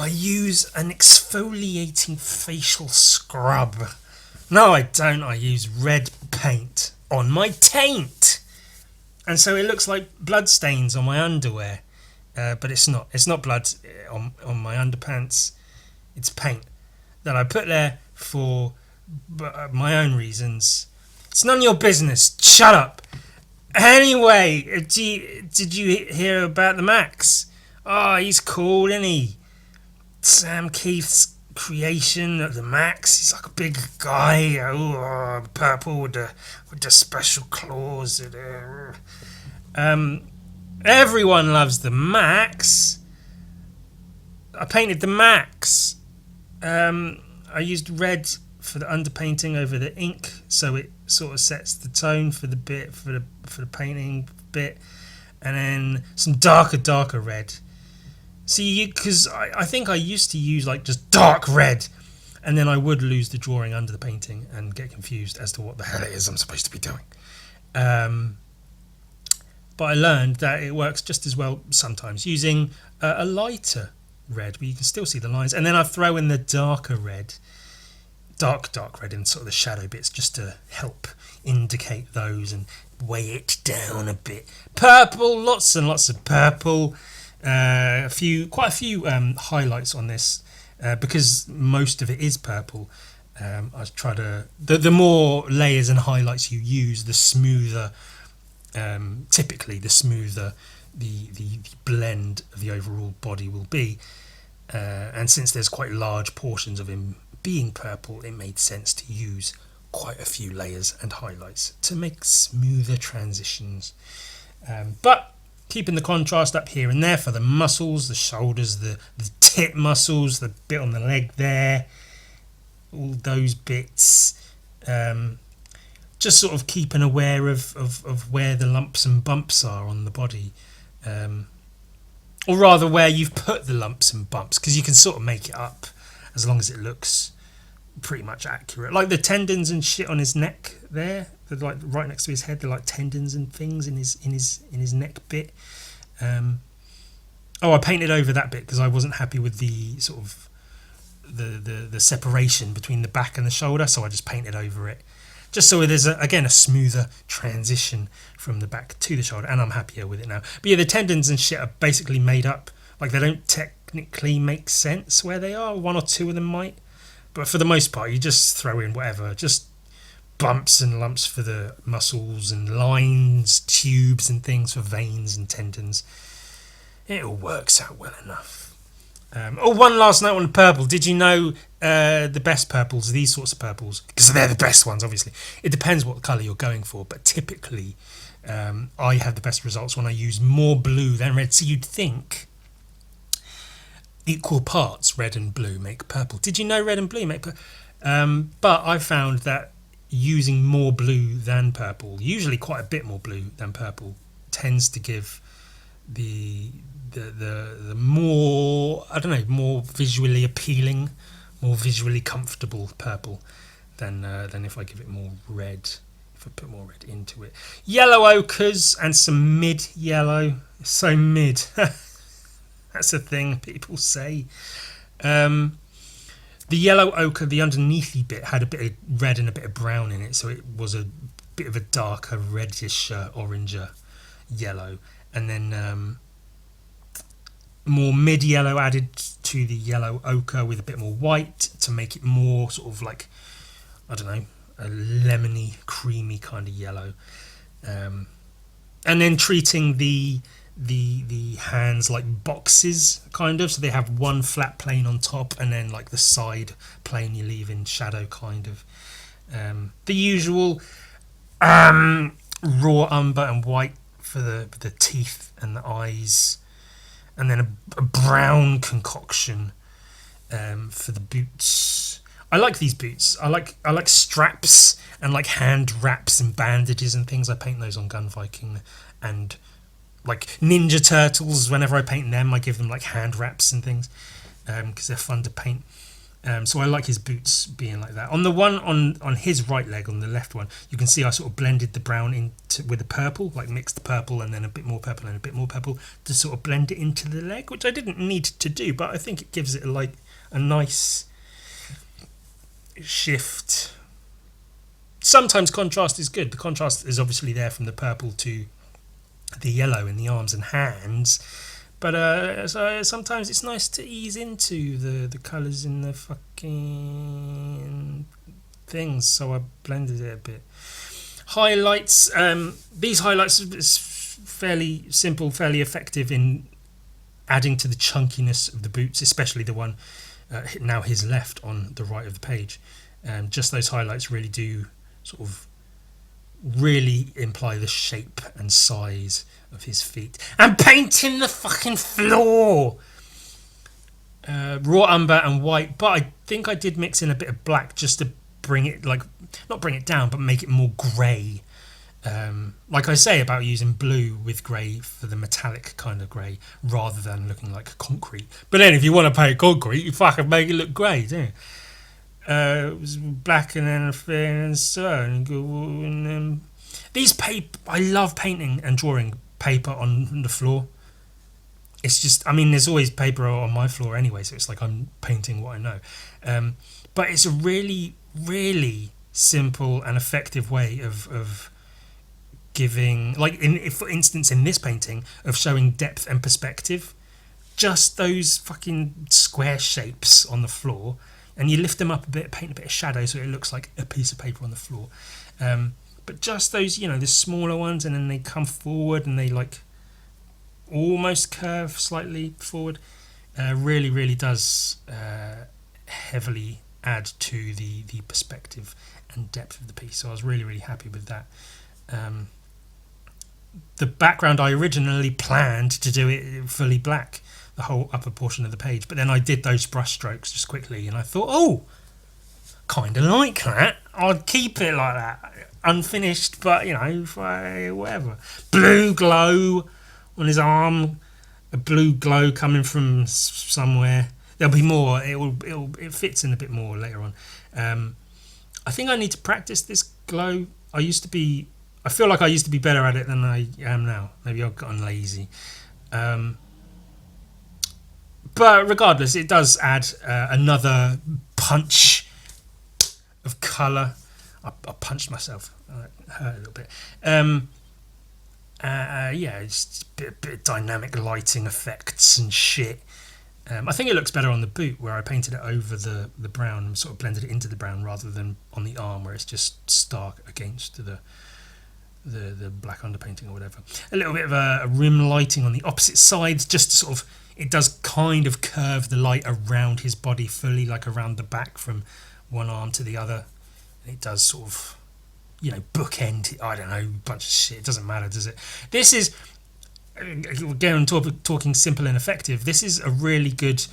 I use an exfoliating facial scrub. No, I don't. I use red paint on my taint. And so it looks like blood stains on my underwear. But it's not. It's not blood on my underpants. It's paint that I put there for my own reasons. It's none of your business. Shut up. Anyway, did you hear about the Maxx? Oh, he's cool, isn't he? Sam Keith's creation of the Maxx. He's like a big guy, purple with the special claws. Everyone loves the Maxx. I painted the Maxx. I used red for the underpainting over the ink, so it sort of sets the tone for the bit for the painting bit, and then some darker red. See, because I think I used to use like just dark red, and then I would lose the drawing under the painting and get confused as to what the hell it is I'm supposed to be doing. But I learned that it works just as well sometimes using a lighter red, where you can still see the lines, and then I throw in the darker red, dark red in sort of the shadow bits, just to help indicate those and weigh it down a bit. Purple, lots and lots of purple. Quite a few highlights on this because most of it is purple. I try to the more layers and highlights you use, the smoother. Typically, the smoother the blend of the overall body will be. And since there's quite large portions of him being purple, it made sense to use quite a few layers and highlights to make smoother transitions. But keeping the contrast up here and there for the muscles, the shoulders, the tit muscles, the bit on the leg there, all those bits. Just sort of keeping aware of where the lumps and bumps are on the body. Or rather where you've put the lumps and bumps, because you can sort of make it up as long as it looks pretty much accurate. Like the tendons and shit on his neck there, they're like right next to his head, they're like tendons and things in his neck bit. I painted over that bit because I wasn't happy with the sort of the separation between the back and the shoulder, so I just painted over it, just so there's a smoother transition from the back to the shoulder, and I'm happier with it now. But yeah, the tendons and shit are basically made up. Like, they don't technically make sense where they are. One or two of them might, but for the most part you just throw in whatever, just bumps and lumps for the muscles and lines, tubes and things for veins and tendons. It all works out well enough. One last note on the purple. Did you know the best purples, these sorts of purples, because they're the best ones, obviously. It depends what colour you're going for, but typically I have the best results when I use more blue than red. So you'd think equal parts red and blue make purple. Did you know red and blue make purple? But I found that using more blue than purple, usually quite a bit more blue than purple, tends to give the more, I don't know, more visually appealing, more visually comfortable purple than if I give it more red, if I put more red into it. Yellow ochres and some mid yellow. So mid. That's a thing people say. The yellow ochre, the underneathy bit, had a bit of red and a bit of brown in it, so it was a bit of a darker reddish oranger yellow. And then more mid yellow added to the yellow ochre with a bit more white to make it more sort of like, I don't know, a lemony, creamy kind of yellow. And then treating the hands like boxes, kind of, so they have one flat plane on top and then like the side plane you leave in shadow, kind of. The usual raw umber and white for the teeth and the eyes, and then a brown concoction for the boots. I like these boots. I like straps and like hand wraps and bandages and things. I paint those on Gun Viking, and like Ninja Turtles. Whenever I paint them, I give them like hand wraps and things because they're fun to paint. So I like his boots being like that. On the one on his right leg, on the left one, you can see I sort of blended the brown into with the purple, like mixed the purple and then a bit more purple and a bit more purple to sort of blend it into the leg, which I didn't need to do, but I think it gives it like a nice shift. Sometimes contrast is good. The contrast is obviously there from the purple to the yellow in the arms and hands. But so sometimes it's nice to ease into the colours in the fucking things. So I blended it a bit. Highlights. These highlights is fairly simple, fairly effective in adding to the chunkiness of the boots, especially the one now his left on the right of the page. Just those highlights really do sort of really imply the shape and size of his feet. And painting the fucking floor! Raw umber and white, but I think I did mix in a bit of black just to bring it, like, not bring it down, but make it more grey. Like I say about using blue with grey for the metallic kind of grey rather than looking like concrete. But then if you want to paint concrete, you fucking make it look grey, don't you? It was black and then a thing and so and these paper. I love painting and drawing paper on the floor. It's just, I mean, there's always paper on my floor anyway, so it's like I'm painting what I know. But it's a really, really simple and effective way of giving, like for instance in this painting, of showing depth and perspective. Just those fucking square shapes on the floor, and you lift them up a bit, paint a bit of shadow so it looks like a piece of paper on the floor. But just those, you know, the smaller ones, and then they come forward and they like almost curve slightly forward. Really, really does heavily add to the perspective and depth of the piece. So I was really, really happy with that. The background, I originally planned to do it fully black, the whole upper portion of the page, but then I did those brush strokes just quickly, and I thought, oh, kind of like that. I'd keep it like that, unfinished, but you know, whatever. Blue glow on his arm, a blue glow coming from somewhere. There'll be more. It fits in a bit more later on. I think I need to practice this glow. I feel like I used to be better at it than I am now. Maybe I've gotten lazy. But regardless, it does add another punch of colour. I punched myself. It hurt a little bit. Yeah, it's a bit of dynamic lighting effects and shit. I think it looks better on the boot, where I painted it over the brown and sort of blended it into the brown, rather than on the arm where it's just stark against the black underpainting or whatever. A little bit of a rim lighting on the opposite side, just to sort of, it does kind of curve the light around his body fully, like around the back from one arm to the other. And it does sort of, you know, bookend, I don't know, a bunch of shit. It doesn't matter, does it? This is, again, talking simple and effective, this is a really good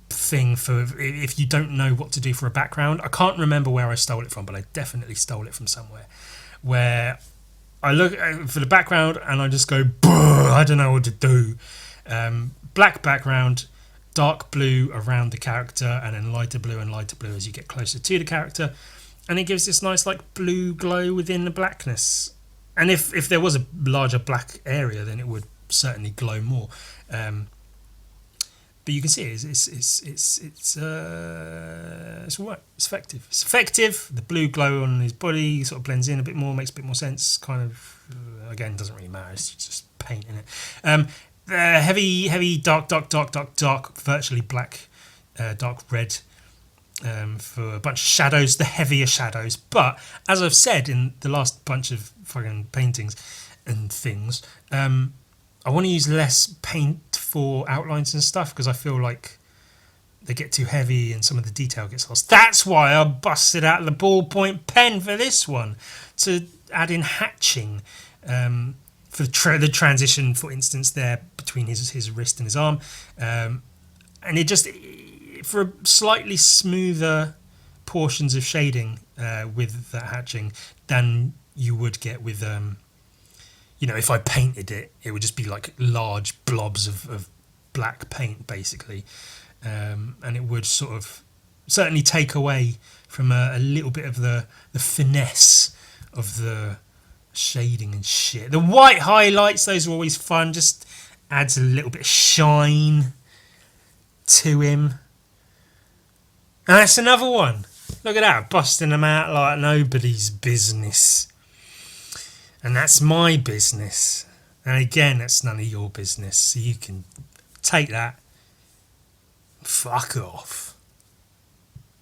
thing for if you don't know what to do for a background. I can't remember where I stole it from, but I definitely stole it from somewhere, where I look for the background and I just go, I don't know what to do. Black background, dark blue around the character, and then lighter blue and lighter blue as you get closer to the character, and it gives this nice like blue glow within the blackness. And if there was a larger black area, then it would certainly glow more. But you can see it's all right. It's effective. It's effective. The blue glow on his body sort of blends in a bit more, makes a bit more sense. Kind of, again, doesn't really matter. It's just paint in it. The heavy, dark, virtually black, dark red. For a bunch of shadows, the heavier shadows. But as I've said in the last bunch of fucking paintings and things, I want to use less paint for outlines and stuff, because I feel like they get too heavy and some of the detail gets lost. That's why I busted out the ballpoint pen for this one, to add in hatching for the transition, for instance, there between his wrist and his arm, and it just, for a slightly smoother portions of shading with that hatching than you would get with you know, if I painted it, it would just be like large blobs of black paint basically, and it would sort of certainly take away from a little bit of the finesse of the shading and shit. The white highlights, those are always fun, just adds a little bit of shine to him. And that's another one. Look at that, busting them out like nobody's business. And that's my business. And again, that's none of your business. So you can take that. Fuck off.